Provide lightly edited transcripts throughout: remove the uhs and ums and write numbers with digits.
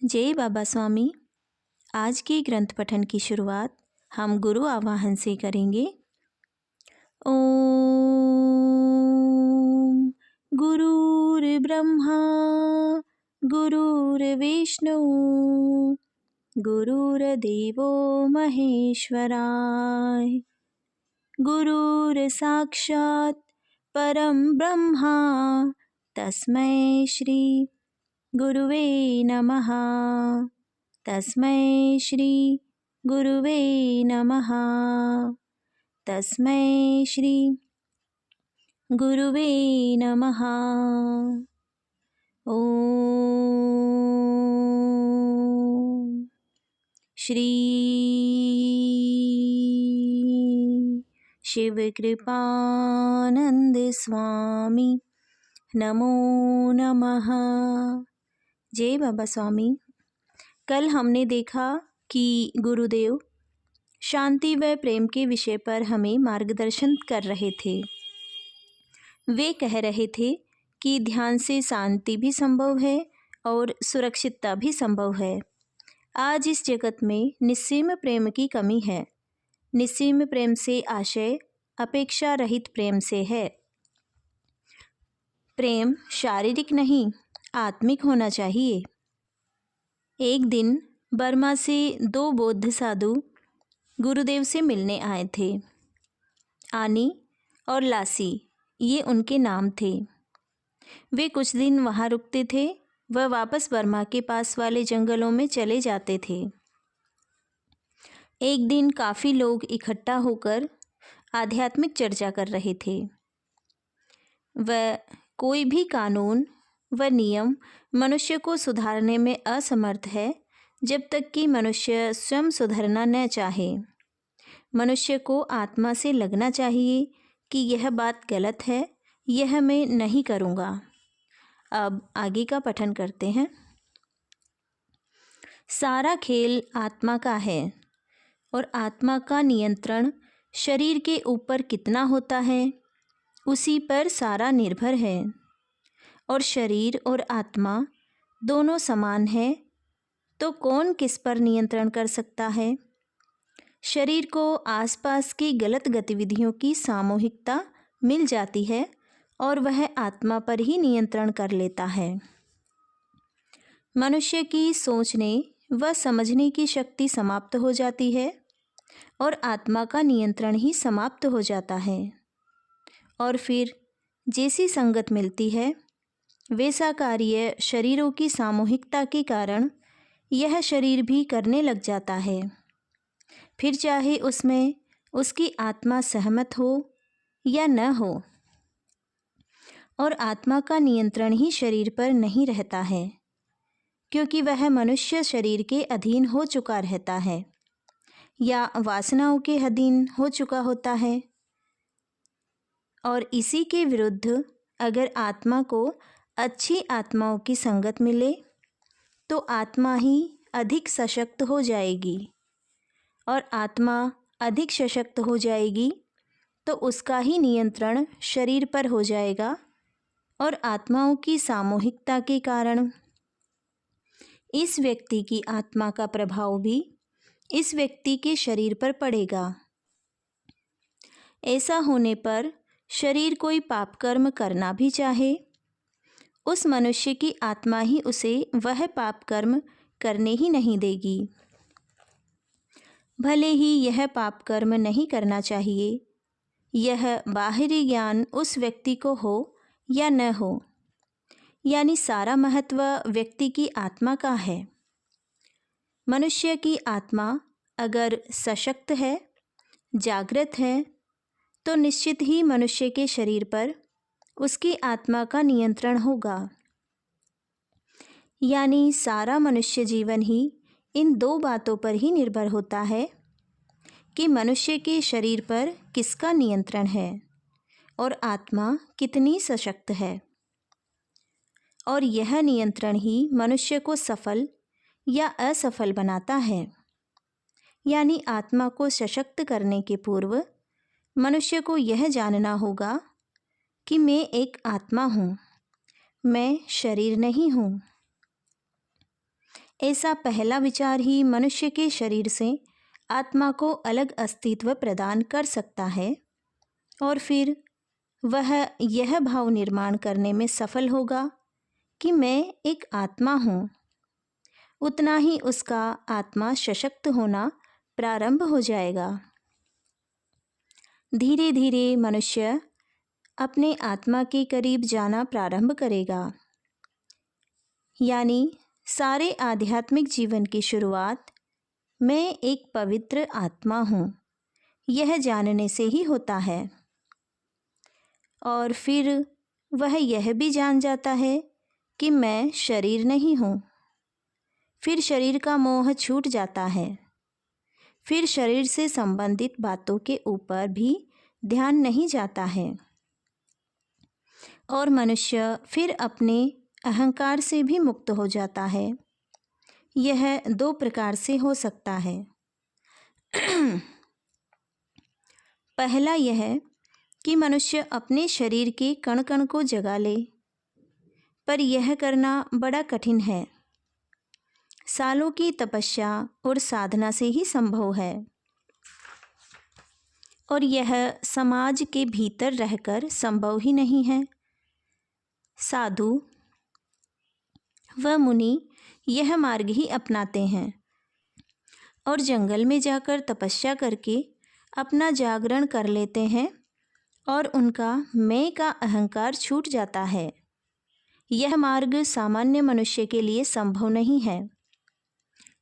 जय बाबा स्वामी। आज के ग्रंथ पठन की शुरुआत हम गुरु आवाहन से करेंगे। ओम गुरुर्ब्रह्मा गुरुर्विष्णु गुरुर्देवो महेश्वराय। गुरुर्साक्षात् परम ब्रह्मा तस्मै श्री गुरुवे नमः। तस्मै श्री गुरुवे नमः। तस्मै श्री गुरुवे नमः। ओम श्री शिव कृपानंद स्वामी नमो नमः। जय बाबा स्वामी। कल हमने देखा कि गुरुदेव शांति व प्रेम के विषय पर हमें मार्गदर्शन कर रहे थे। वे कह रहे थे कि ध्यान से शांति भी संभव है और सुरक्षितता भी संभव है। आज इस जगत में निस्सीम प्रेम की कमी है। निस्सीम प्रेम से आशय अपेक्षा रहित प्रेम से है। प्रेम शारीरिक नहीं, आत्मिक होना चाहिए। एक दिन बर्मा से दो बौद्ध साधु गुरुदेव से मिलने आए थे। आनी और लासी ये उनके नाम थे। वे कुछ दिन वहाँ रुकते थे व वापस बर्मा के पास वाले जंगलों में चले जाते थे। एक दिन काफ़ी लोग इकट्ठा होकर आध्यात्मिक चर्चा कर रहे थे। वह कोई भी कानून व नियम मनुष्य को सुधारने में असमर्थ है जब तक कि मनुष्य स्वयं सुधरना न चाहे। मनुष्य को आत्मा से लगना चाहिए कि यह बात गलत है, यह मैं नहीं करूँगा। अब आगे का पठन करते हैं। सारा खेल आत्मा का है और आत्मा का नियंत्रण शरीर के ऊपर कितना होता है उसी पर सारा निर्भर है। और शरीर और आत्मा दोनों समान है तो कौन किस पर नियंत्रण कर सकता है। शरीर को आसपास की गलत गतिविधियों की सामूहिकता मिल जाती है और वह आत्मा पर ही नियंत्रण कर लेता है। मनुष्य की सोचने व समझने की शक्ति समाप्त हो जाती है और आत्मा का नियंत्रण ही समाप्त हो जाता है। और फिर जैसी संगत मिलती है वैसा कार्य शरीरों की सामूहिकता के कारण यह शरीर भी करने लग जाता है। फिर चाहे उसमें उसकी आत्मा सहमत हो या न हो। और आत्मा का नियंत्रण ही शरीर पर नहीं रहता है क्योंकि वह मनुष्य शरीर के अधीन हो चुका रहता है या वासनाओं के अधीन हो चुका होता है। और इसी के विरुद्ध अगर आत्मा को अच्छी आत्माओं की संगत मिले तो आत्मा ही अधिक सशक्त हो जाएगी। और आत्मा अधिक सशक्त हो जाएगी तो उसका ही नियंत्रण शरीर पर हो जाएगा और आत्माओं की सामूहिकता के कारण इस व्यक्ति की आत्मा का प्रभाव भी इस व्यक्ति के शरीर पर पड़ेगा। ऐसा होने पर शरीर कोई पाप कर्म करना भी चाहे उस मनुष्य की आत्मा ही उसे वह पाप कर्म करने ही नहीं देगी। भले ही यह पाप कर्म नहीं करना चाहिए, यह बाहरी ज्ञान उस व्यक्ति को हो या न हो, यानी सारा महत्व व्यक्ति की आत्मा का है। मनुष्य की आत्मा अगर सशक्त है, जागृत है तो निश्चित ही मनुष्य के शरीर पर उसकी आत्मा का नियंत्रण होगा। यानी सारा मनुष्य जीवन ही इन दो बातों पर ही निर्भर होता है कि मनुष्य के शरीर पर किसका नियंत्रण है और आत्मा कितनी सशक्त है। और यह नियंत्रण ही मनुष्य को सफल या असफल बनाता है। यानी आत्मा को सशक्त करने के पूर्व मनुष्य को यह जानना होगा कि मैं एक आत्मा हूँ, मैं शरीर नहीं हूँ। ऐसा पहला विचार ही मनुष्य के शरीर से आत्मा को अलग अस्तित्व प्रदान कर सकता है और फिर वह यह भाव निर्माण करने में सफल होगा कि मैं एक आत्मा हूँ। उतना ही उसका आत्मा सशक्त होना प्रारंभ हो जाएगा। धीरे धीरे मनुष्य अपने आत्मा के करीब जाना प्रारंभ करेगा। यानी सारे आध्यात्मिक जीवन की शुरुआत मैं एक पवित्र आत्मा हूँ, यह जानने से ही होता है। और फिर वह यह भी जान जाता है कि मैं शरीर नहीं हूँ। फिर शरीर का मोह छूट जाता है। फिर शरीर से संबंधित बातों के ऊपर भी ध्यान नहीं जाता है और मनुष्य फिर अपने अहंकार से भी मुक्त हो जाता है। यह दो प्रकार से हो सकता है। पहला यह कि मनुष्य अपने शरीर के कण कण को जगा ले, पर यह करना बड़ा कठिन है। सालों की तपस्या और साधना से ही संभव है और यह समाज के भीतर रहकर संभव ही नहीं है। साधु व मुनि यह मार्ग ही अपनाते हैं और जंगल में जाकर तपस्या करके अपना जागरण कर लेते हैं और उनका मैं का अहंकार छूट जाता है। यह मार्ग सामान्य मनुष्य के लिए संभव नहीं है।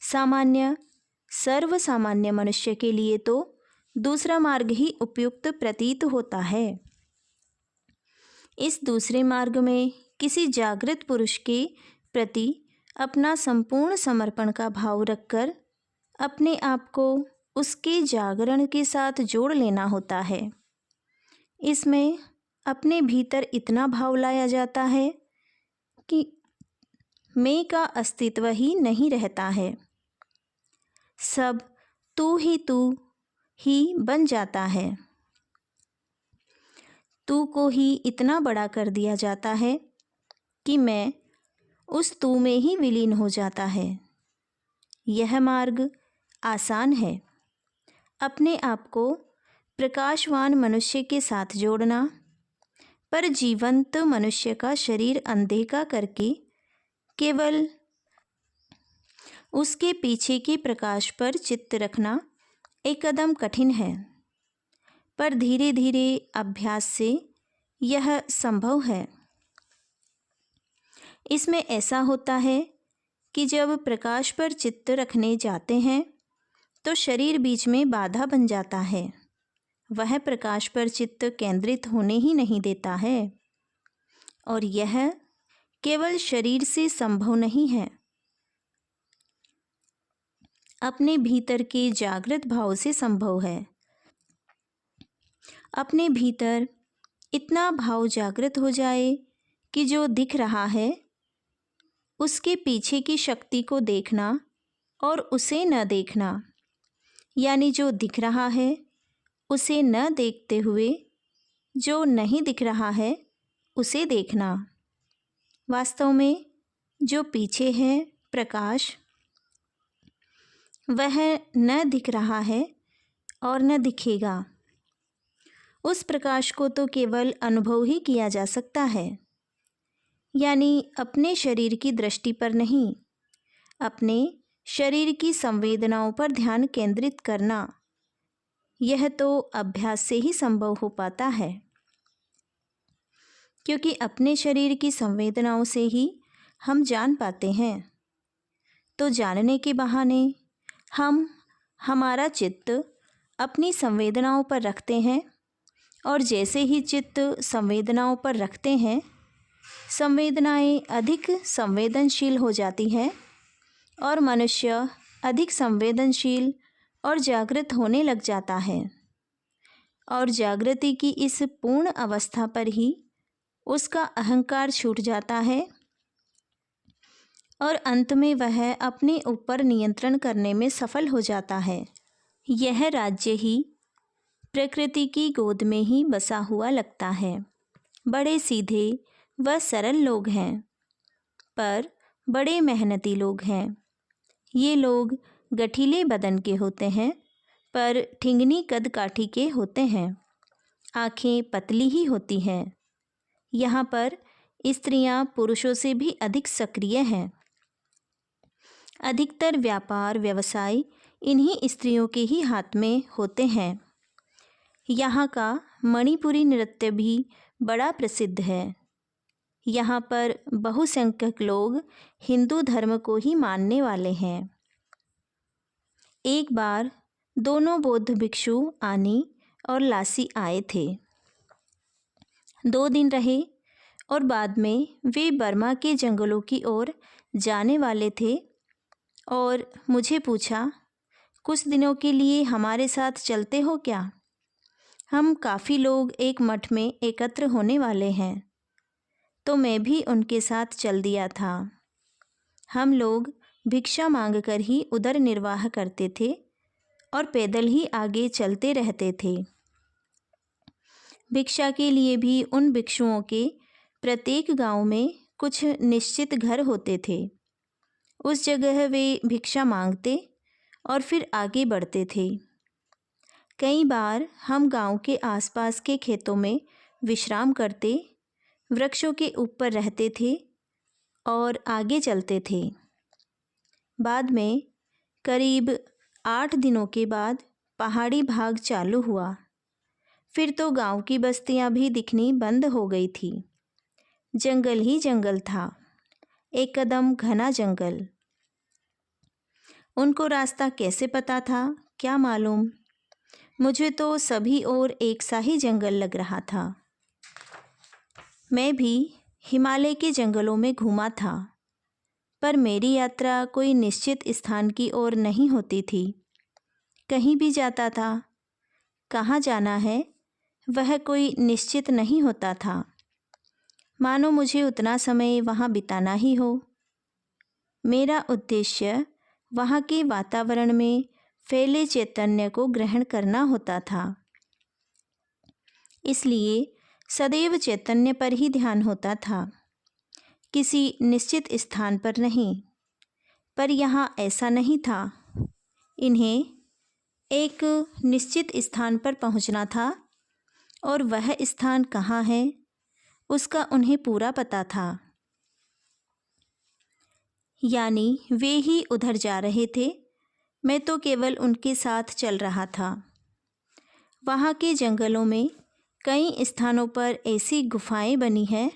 सामान्य सर्वसामान्य मनुष्य के लिए तो दूसरा मार्ग ही उपयुक्त प्रतीत होता है। इस दूसरे मार्ग में किसी जागृत पुरुष के प्रति अपना संपूर्ण समर्पण का भाव रखकर अपने आप को उसके जागरण के साथ जोड़ लेना होता है। इसमें अपने भीतर इतना भाव लाया जाता है कि मैं का अस्तित्व ही नहीं रहता है। सब तू ही बन जाता है। तू को ही इतना बड़ा कर दिया जाता है कि मैं उस तू में ही विलीन हो जाता है। यह मार्ग आसान है। अपने आप को प्रकाशवान मनुष्य के साथ जोड़ना, पर जीवंत मनुष्य का शरीर अनदेखा करके केवल उसके पीछे के प्रकाश पर चित्त रखना एक कदम कठिन है, पर धीरे धीरे अभ्यास से यह संभव है। इसमें ऐसा होता है कि जब प्रकाश पर चित्त रखने जाते हैं तो शरीर बीच में बाधा बन जाता है। वह प्रकाश पर चित्त केंद्रित होने ही नहीं देता है और यह केवल शरीर से संभव नहीं है, अपने भीतर के जागृत भाव से संभव है। अपने भीतर इतना भाव जागृत हो जाए कि जो दिख रहा है उसके पीछे की शक्ति को देखना और उसे न देखना, यानी जो दिख रहा है उसे न देखते हुए जो नहीं दिख रहा है उसे देखना। वास्तव में जो पीछे है प्रकाश, वह न दिख रहा है और न दिखेगा। उस प्रकाश को तो केवल अनुभव ही किया जा सकता है, यानी अपने शरीर की दृष्टि पर नहीं, अपने शरीर की संवेदनाओं पर ध्यान केंद्रित करना। यह तो अभ्यास से ही संभव हो पाता है, क्योंकि अपने शरीर की संवेदनाओं से ही हम जान पाते हैं। तो जानने के बहाने हम हमारा चित्त अपनी संवेदनाओं पर रखते हैं और जैसे ही चित्त संवेदनाओं पर रखते हैं, संवेदनाएं अधिक संवेदनशील हो जाती हैं और मनुष्य अधिक संवेदनशील और जागृत होने लग जाता है। और जागृति की इस पूर्ण अवस्था पर ही उसका अहंकार छूट जाता है और अंत में वह अपने ऊपर नियंत्रण करने में सफल हो जाता है। यह राज्य ही प्रकृति की गोद में ही बसा हुआ लगता है। बड़े सीधे व सरल लोग हैं, पर बड़े मेहनती लोग हैं। ये लोग गठीले बदन के होते हैं, पर ठिंगनी कद काठी के होते हैं। आँखें पतली ही होती हैं। यहाँ पर स्त्रियां पुरुषों से भी अधिक सक्रिय हैं। अधिकतर व्यापार व्यवसाय इन्हीं स्त्रियों के ही हाथ में होते हैं। यहाँ का मणिपुरी नृत्य भी बड़ा प्रसिद्ध है। यहाँ पर बहुसंख्यक लोग हिंदू धर्म को ही मानने वाले हैं। एक बार दोनों बौद्ध भिक्षु आनी और लासी आए थे। 2 दिन रहे और बाद में वे बर्मा के जंगलों की ओर जाने वाले थे और मुझे पूछा, कुछ दिनों के लिए हमारे साथ चलते हो क्या? हम काफ़ी लोग एक मठ में एकत्र होने वाले हैं। तो मैं भी उनके साथ चल दिया था। हम लोग भिक्षा मांगकर ही उदर निर्वाह करते थे और पैदल ही आगे चलते रहते थे। भिक्षा के लिए भी उन भिक्षुओं के प्रत्येक गांव में कुछ निश्चित घर होते थे। उस जगह वे भिक्षा मांगते और फिर आगे बढ़ते थे। कई बार हम गांव के आसपास के खेतों में विश्राम करते, वृक्षों के ऊपर रहते थे और आगे चलते थे। बाद में करीब 8 दिनों के बाद पहाड़ी भाग चालू हुआ। फिर तो गांव की बस्तियां भी दिखनी बंद हो गई थी। जंगल ही जंगल था, एकदम घना जंगल। उनको रास्ता कैसे पता था क्या मालूम। मुझे तो सभी ओर एक सा ही जंगल लग रहा था। मैं भी हिमालय के जंगलों में घूमा था, पर मेरी यात्रा कोई निश्चित स्थान की ओर नहीं होती थी। कहीं भी जाता था, कहाँ जाना है वह कोई निश्चित नहीं होता था। मानो मुझे उतना समय वहाँ बिताना ही हो। मेरा उद्देश्य वहाँ के वातावरण में फैले चैतन्य को ग्रहण करना होता था। इसलिए सदैव चैतन्य पर ही ध्यान होता था, किसी निश्चित स्थान पर नहीं। पर यहाँ ऐसा नहीं था। इन्हें एक निश्चित स्थान पर पहुँचना था और वह स्थान कहाँ है उसका उन्हें पूरा पता था। यानी वे ही उधर जा रहे थे, मैं तो केवल उनके साथ चल रहा था। वहाँ के जंगलों में कई स्थानों पर ऐसी गुफाएं बनी हैं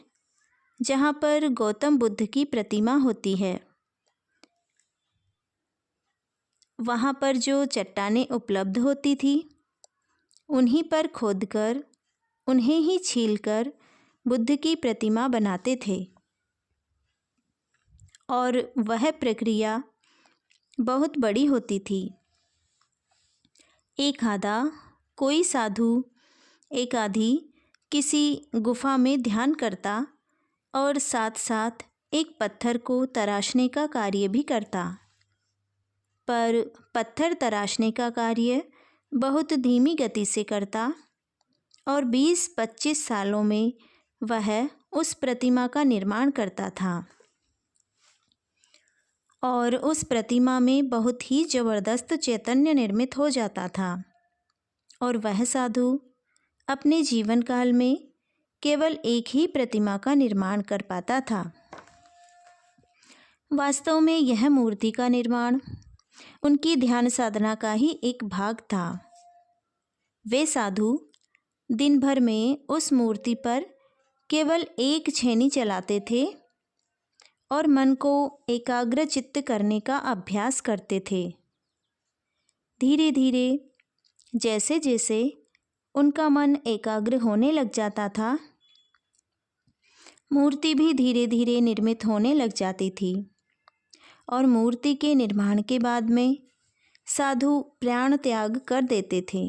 जहाँ पर गौतम बुद्ध की प्रतिमा होती है। वहाँ पर जो चट्टानें उपलब्ध होती थी, उन्हीं पर खोदकर उन्हें ही छीलकर बुद्ध की प्रतिमा बनाते थे। और वह प्रक्रिया बहुत बड़ी होती थी। एक आधा कोई साधु एक आधी किसी गुफा में ध्यान करता और साथ साथ एक पत्थर को तराशने का कार्य भी करता। पर पत्थर तराशने का कार्य बहुत धीमी गति से करता और 20-25 सालों में वह उस प्रतिमा का निर्माण करता था। और उस प्रतिमा में बहुत ही जबरदस्त चैतन्य निर्मित हो जाता था। और वह साधु अपने जीवन काल में केवल एक ही प्रतिमा का निर्माण कर पाता था। वास्तव में यह मूर्ति का निर्माण उनकी ध्यान साधना का ही एक भाग था। वे साधु दिन भर में उस मूर्ति पर केवल एक छेनी चलाते थे और मन को एकाग्र चित्त करने का अभ्यास करते थे। धीरे धीरे जैसे जैसे उनका मन एकाग्र होने लग जाता था, मूर्ति भी धीरे धीरे निर्मित होने लग जाती थी। और मूर्ति के निर्माण के बाद में साधु प्राण त्याग कर देते थे।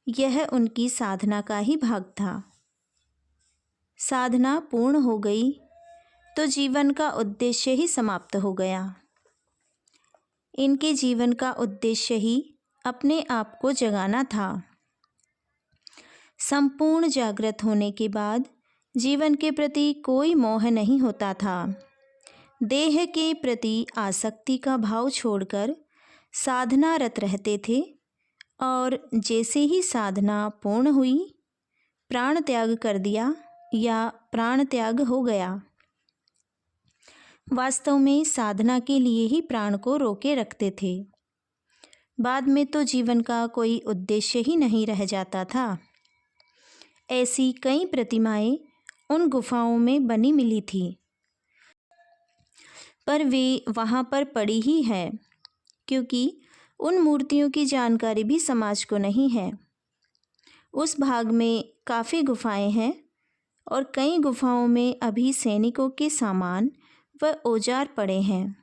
यह उनकी साधना का ही भाग था। साधना पूर्ण हो गई तो जीवन का उद्देश्य ही समाप्त हो गया। इनके जीवन का उद्देश्य ही अपने आप को जगाना था। संपूर्ण जागृत होने के बाद जीवन के प्रति कोई मोह नहीं होता था। देह के प्रति आसक्ति का भाव छोड़कर साधनारत रहते थे और जैसे ही साधना पूर्ण हुई, प्राण त्याग कर दिया या प्राण त्याग हो गया। वास्तव में साधना के लिए ही प्राण को रोके रखते थे। बाद में तो जीवन का कोई उद्देश्य ही नहीं रह जाता था। ऐसी कई प्रतिमाएं उन गुफाओं में बनी मिली थी, पर वे वहाँ पर पड़ी ही है, क्योंकि उन मूर्तियों की जानकारी भी समाज को नहीं है। उस भाग में काफ़ी गुफाएं हैं और कई गुफाओं में अभी सैनिकों के सामान व औजार पड़े हैं।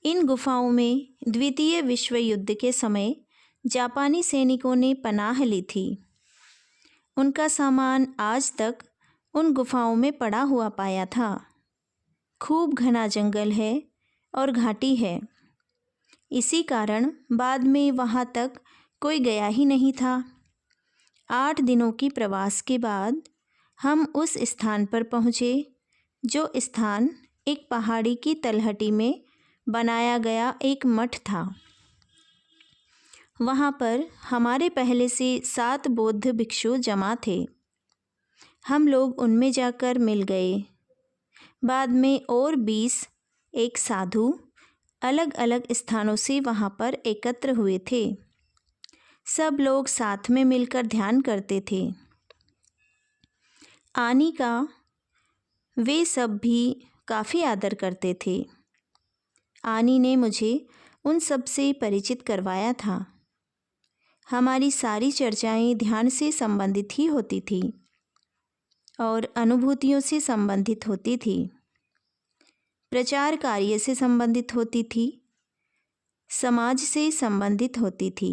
इन गुफाओं में द्वितीय विश्व युद्ध के समय जापानी सैनिकों ने पनाह ली थी। उनका सामान आज तक उन गुफाओं में पड़ा हुआ पाया था। खूब घना जंगल है और घाटी है, इसी कारण बाद में वहाँ तक कोई गया ही नहीं था। 8 दिनों की प्रवास के बाद हम उस स्थान पर पहुँचे, जो स्थान एक पहाड़ी की तलहटी में बनाया गया एक मठ था। वहाँ पर हमारे पहले से 7 बौद्ध भिक्षु जमा थे। हम लोग उनमें जाकर मिल गए। बाद में और 20 एक साधु अलग अलग स्थानों से वहाँ पर एकत्र हुए थे। सब लोग साथ में मिलकर ध्यान करते थे। आनी का वे सब भी काफ़ी आदर करते थे। आनी ने मुझे उन सब से परिचित करवाया था। हमारी सारी चर्चाएं ध्यान से संबंधित ही होती थी और अनुभूतियों से संबंधित होती थी, प्रचार कार्य से संबंधित होती थी, समाज से संबंधित होती थी।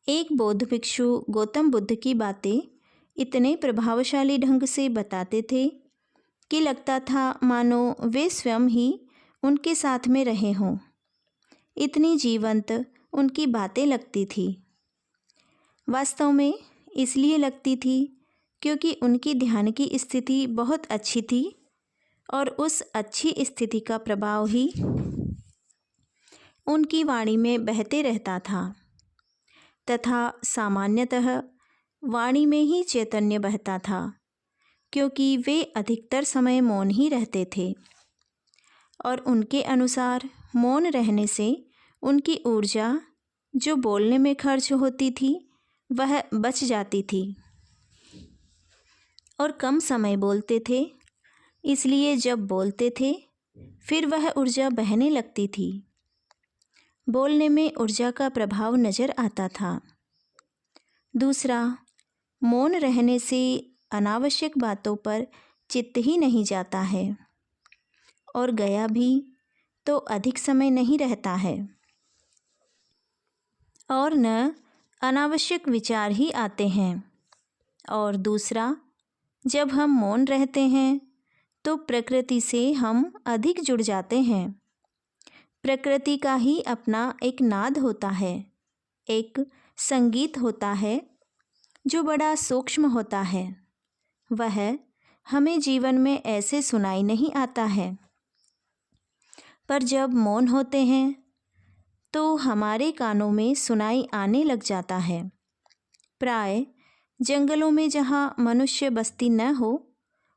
एक बौद्ध भिक्षु गौतम बुद्ध की बातें इतने प्रभावशाली ढंग से बताते थे कि लगता था मानो वे स्वयं ही उनके साथ में रहे हों। इतनी जीवंत उनकी बातें लगती थी। वास्तव में इसलिए लगती थी क्योंकि उनकी ध्यान की स्थिति बहुत अच्छी थी और उस अच्छी स्थिति का प्रभाव ही उनकी वाणी में बहते रहता था तथा सामान्यतः वाणी में ही चैतन्य बहता था, क्योंकि वे अधिकतर समय मौन ही रहते थे और उनके अनुसार मौन रहने से उनकी ऊर्जा जो बोलने में खर्च होती थी वह बच जाती थी और कम समय बोलते थे, इसलिए जब बोलते थे फिर वह ऊर्जा बहने लगती थी। बोलने में ऊर्जा का प्रभाव नज़र आता था। दूसरा, मौन रहने से अनावश्यक बातों पर चित्त ही नहीं जाता है और गया भी तो अधिक समय नहीं रहता है और न अनावश्यक विचार ही आते हैं। और दूसरा, जब हम मौन रहते हैं तो प्रकृति से हम अधिक जुड़ जाते हैं। प्रकृति का ही अपना एक नाद होता है, एक संगीत होता है जो बड़ा सूक्ष्म होता है। वह हमें जीवन में ऐसे सुनाई नहीं आता है, पर जब मौन होते हैं तो हमारे कानों में सुनाई आने लग जाता है। प्राय जंगलों में जहाँ मनुष्य बस्ती न हो,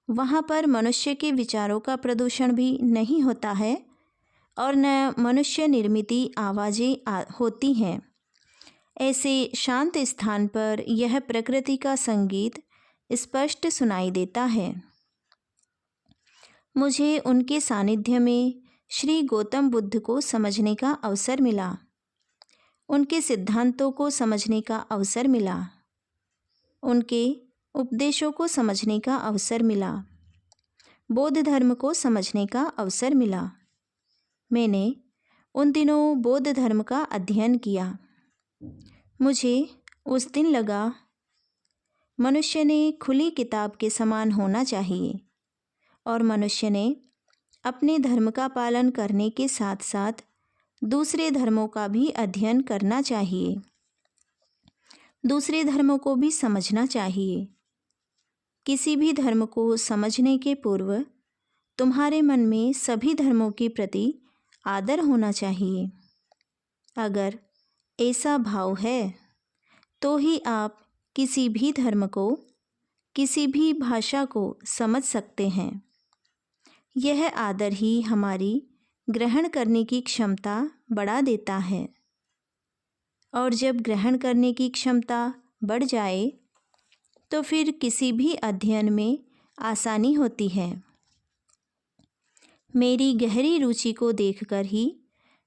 वहाँ पर मनुष्य के विचारों का प्रदूषण भी नहीं होता है और न मनुष्य निर्मित आवाज़ें होती हैं। ऐसे शांत स्थान पर यह प्रकृति का संगीत स्पष्ट सुनाई देता है। मुझे उनके सानिध्य में श्री गौतम बुद्ध को समझने का अवसर मिला, उनके सिद्धांतों को समझने का अवसर मिला, उनके उपदेशों को समझने का अवसर मिला, बौद्ध धर्म को समझने का अवसर मिला। मैंने उन दिनों बौद्ध धर्म का अध्ययन किया। मुझे उस दिन लगा मनुष्य ने खुली किताब के समान होना चाहिए और मनुष्य ने अपने धर्म का पालन करने के साथ साथ दूसरे धर्मों का भी अध्ययन करना चाहिए, दूसरे धर्मों को भी समझना चाहिए। किसी भी धर्म को समझने के पूर्व तुम्हारे मन में सभी धर्मों के प्रति आदर होना चाहिए। अगर ऐसा भाव है तो ही आप किसी भी धर्म को, किसी भी भाषा को समझ सकते हैं। यह आदर ही हमारी ग्रहण करने की क्षमता बढ़ा देता है, और जब ग्रहण करने की क्षमता बढ़ जाए तो फिर किसी भी अध्ययन में आसानी होती है। मेरी गहरी रुचि को देखकर ही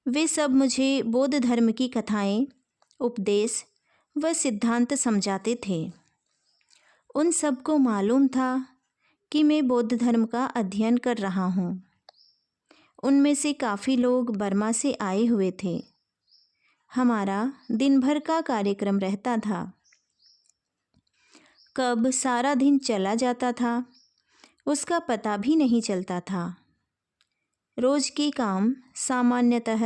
वे सब मुझे बौद्ध धर्म की कथाएं, उपदेश व सिद्धांत समझाते थे। उन सबको मालूम था कि मैं बौद्ध धर्म का अध्ययन कर रहा हूँ। उनमें से काफ़ी लोग बर्मा से आए हुए थे। हमारा दिन भर का कार्यक्रम रहता था। कब सारा दिन चला जाता था उसका पता भी नहीं चलता था। रोज के काम सामान्यतः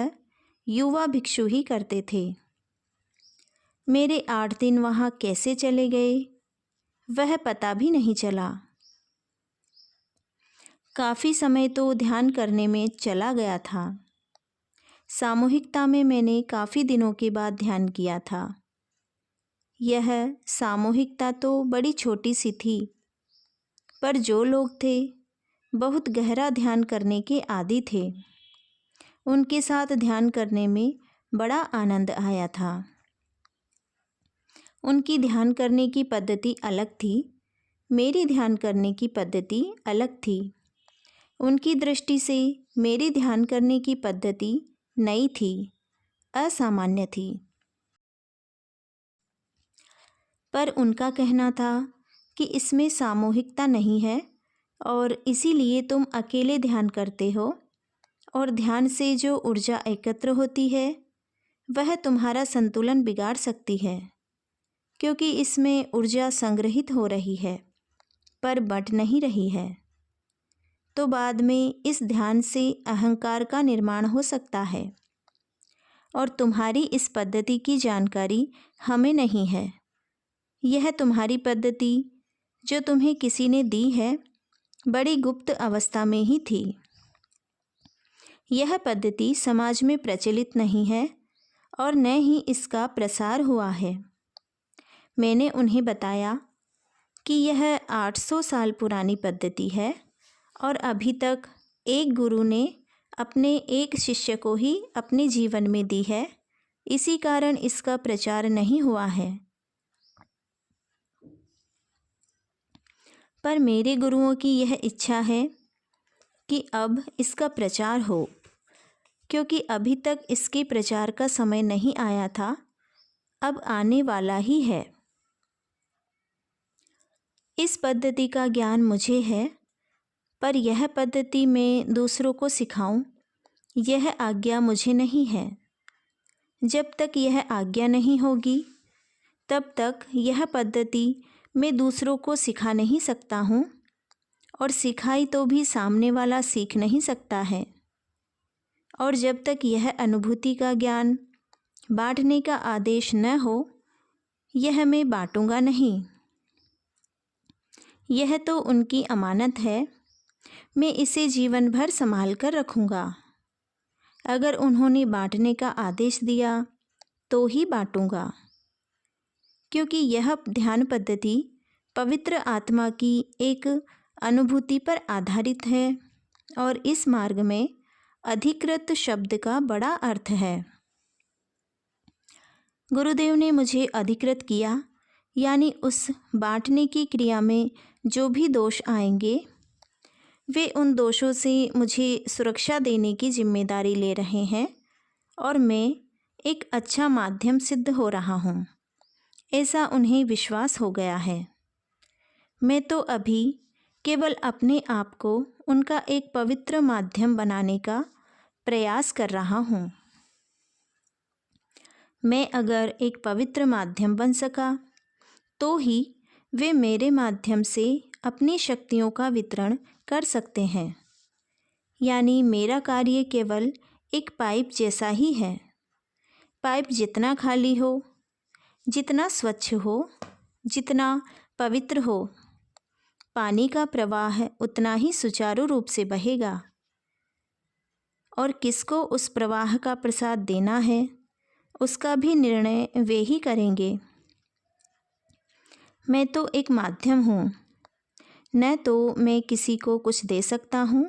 युवा भिक्षु ही करते थे। मेरे 8 दिन वहाँ कैसे चले गए वह पता भी नहीं चला। काफ़ी समय तो ध्यान करने में चला गया था। सामूहिकता में मैंने काफ़ी दिनों के बाद ध्यान किया था। यह सामूहिकता तो बड़ी छोटी सी थी, पर जो लोग थे बहुत गहरा ध्यान करने के आदी थे। उनके साथ ध्यान करने में बड़ा आनंद आया था। उनकी ध्यान करने की पद्धति अलग थी, मेरी ध्यान करने की पद्धति अलग थी। उनकी दृष्टि से मेरी ध्यान करने की पद्धति नई थी, असामान्य थी। पर उनका कहना था कि इसमें सामूहिकता नहीं है और इसीलिए तुम अकेले ध्यान करते हो, और ध्यान से जो ऊर्जा एकत्र होती है वह तुम्हारा संतुलन बिगाड़ सकती है, क्योंकि इसमें ऊर्जा संग्रहित हो रही है पर बट नहीं रही है। तो बाद में इस ध्यान से अहंकार का निर्माण हो सकता है, और तुम्हारी इस पद्धति की जानकारी हमें नहीं है। यह तुम्हारी पद्धति जो तुम्हें किसी ने दी है बड़ी गुप्त अवस्था में ही थी। यह पद्धति समाज में प्रचलित नहीं है और न ही इसका प्रसार हुआ है। मैंने उन्हें बताया कि यह 800 साल पुरानी पद्धति है और अभी तक एक गुरु ने अपने एक शिष्य को ही अपने जीवन में दी है, इसी कारण इसका प्रचार नहीं हुआ है। पर मेरे गुरुओं की यह इच्छा है कि अब इसका प्रचार हो, क्योंकि अभी तक इसके प्रचार का समय नहीं आया था, अब आने वाला ही है। इस पद्धति का ज्ञान मुझे है, पर यह पद्धति मैं दूसरों को सिखाऊं, यह आज्ञा मुझे नहीं है। जब तक यह आज्ञा नहीं होगी तब तक यह पद्धति मैं दूसरों को सिखा नहीं सकता हूँ, और सिखाई तो भी सामने वाला सीख नहीं सकता है। और जब तक यह अनुभूति का ज्ञान बांटने का आदेश न हो, यह मैं बांटूंगा नहीं। यह तो उनकी अमानत है, मैं इसे जीवन भर संभाल कर रखूँगा। अगर उन्होंने बांटने का आदेश दिया तो ही बांटूंगा, क्योंकि यह ध्यान पद्धति पवित्र आत्मा की एक अनुभूति पर आधारित है, और इस मार्ग में अधिकृत शब्द का बड़ा अर्थ है। गुरुदेव ने मुझे अधिकृत किया, यानी उस बांटने की क्रिया में जो भी दोष आएंगे वे उन दोषों से मुझे सुरक्षा देने की जिम्मेदारी ले रहे हैं, और मैं एक अच्छा माध्यम सिद्ध हो रहा हूँ, ऐसा उन्हें विश्वास हो गया है। मैं तो अभी केवल अपने आप को उनका एक पवित्र माध्यम बनाने का प्रयास कर रहा हूँ। मैं अगर एक पवित्र माध्यम बन सका तो ही वे मेरे माध्यम से अपनी शक्तियों का वितरण कर सकते हैं। यानी मेरा कार्य केवल एक पाइप जैसा ही है। पाइप जितना खाली हो, जितना स्वच्छ हो, जितना पवित्र हो, पानी का प्रवाह उतना ही सुचारू रूप से बहेगा। और किसको उस प्रवाह का प्रसाद देना है, उसका भी निर्णय वे ही करेंगे। मैं तो एक माध्यम हूँ। न तो मैं किसी को कुछ दे सकता हूँ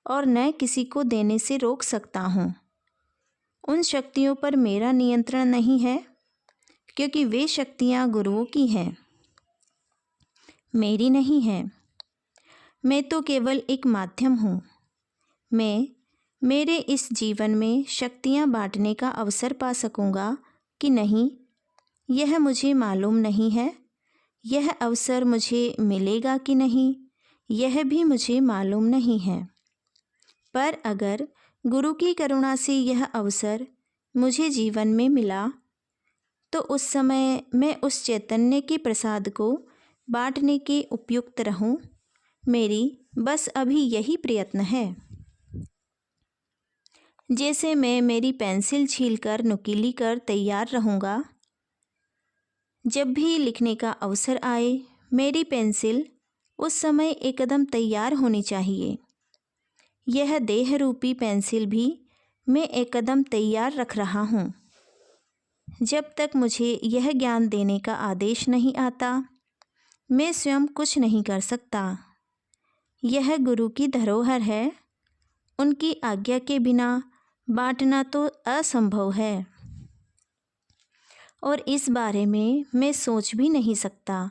और न किसी को देने से रोक सकता हूँ। उन शक्तियों पर मेरा नियंत्रण नहीं है, क्योंकि वे शक्तियाँ गुरुओं की हैं, मेरी नहीं हैं। मैं तो केवल एक माध्यम हूँ। मैं मेरे इस जीवन में शक्तियाँ बांटने का अवसर पा सकूँगा कि नहीं, यह मुझे मालूम नहीं है। यह अवसर मुझे मिलेगा कि नहीं, यह भी मुझे मालूम नहीं है। पर अगर गुरु की करुणा से यह अवसर मुझे जीवन में मिला, तो उस समय मैं उस चैतन्य के प्रसाद को बांटने के उपयुक्त रहूं। मेरी बस अभी यही प्रयत्न है। जैसे मैं मेरी पेंसिल छीलकर नुकीली कर तैयार रहूँगा। जब भी लिखने का अवसर आए, मेरी पेंसिल उस समय एकदम तैयार होनी चाहिए। यह देह रूपी पेंसिल भी मैं एकदम तैयार रख रहा हूँ। जब तक मुझे यह ज्ञान देने का आदेश नहीं आता, मैं स्वयं कुछ नहीं कर सकता। यह गुरु की धरोहर है। उनकी आज्ञा के बिना बांटना तो असंभव है, और इस बारे में मैं सोच भी नहीं सकता,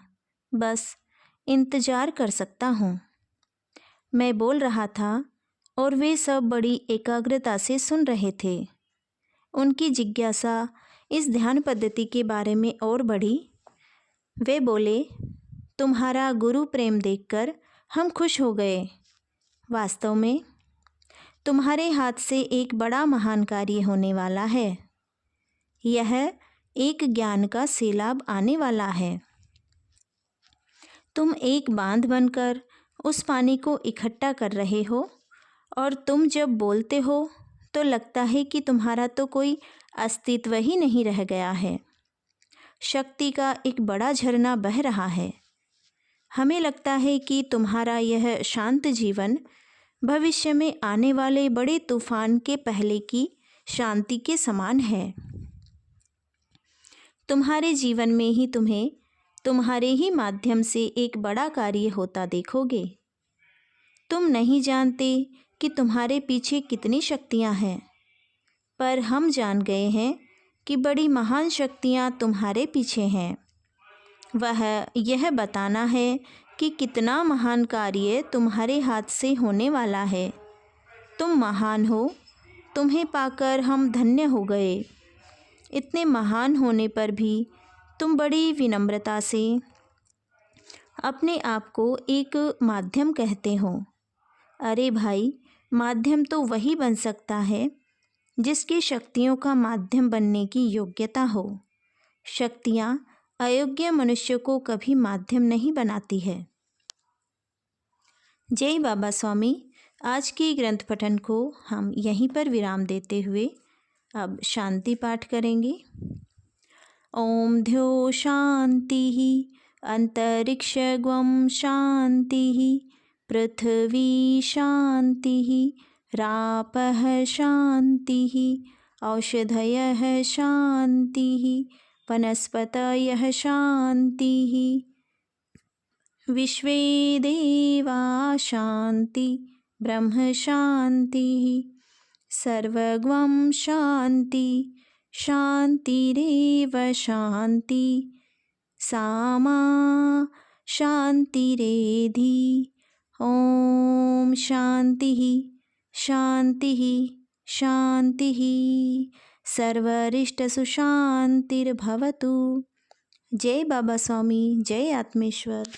बस इंतज़ार कर सकता हूँ। मैं बोल रहा था और वे सब बड़ी एकाग्रता से सुन रहे थे। उनकी जिज्ञासा इस ध्यान पद्धति के बारे में और बढ़ी। वे बोले, तुम्हारा गुरु प्रेम देखकर हम खुश हो गए। वास्तव में तुम्हारे हाथ से एक बड़ा महान कार्य होने वाला है। यह एक ज्ञान का सैलाब आने वाला है। तुम एक बांध बनकर उस पानी को इकट्ठा कर रहे हो, और तुम जब बोलते हो तो लगता है कि तुम्हारा तो कोई अस्तित्व ही नहीं रह गया है। शक्ति का एक बड़ा झरना बह रहा है। हमें लगता है कि तुम्हारा यह शांत जीवन भविष्य में आने वाले बड़े तूफान के पहले की शांति के समान है। तुम्हारे जीवन में ही तुम्हें तुम्हारे ही माध्यम से एक बड़ा कार्य होता देखोगे। तुम नहीं जानते कि तुम्हारे पीछे कितनी शक्तियाँ हैं, पर हम जान गए हैं कि बड़ी महान शक्तियाँ तुम्हारे पीछे हैं। वह यह बताना है कि कितना महान कार्य तुम्हारे हाथ से होने वाला है। तुम महान हो, तुम्हें पाकर हम धन्य हो गए। इतने महान होने पर भी तुम बड़ी विनम्रता से अपने आप को एक माध्यम कहते हो। अरे भाई, माध्यम तो वही बन सकता है जिसकी शक्तियों का माध्यम बनने की योग्यता हो। शक्तियाँ अयोग्य मनुष्य को कभी माध्यम नहीं बनाती है। जय बाबा स्वामी। आज की ग्रंथ पठन को हम यहीं पर विराम देते हुए अब शांति पाठ करेंगे। ओम ध्यो शांति अंतरिक्षगं शांति पृथ्वी शांति रापः शांति औषधयः शांति वनस्पतयः शांति विश्वे देवा शांति ब्रह्म शांति सर्वगं शांति शांतिरेव शांति सामा शांतिरेधि। ओम शांति शांति शांति सर्वरिष्टसु शांतिर्भवतु। जय बाबा स्वामी। जय आत्मेश्वर।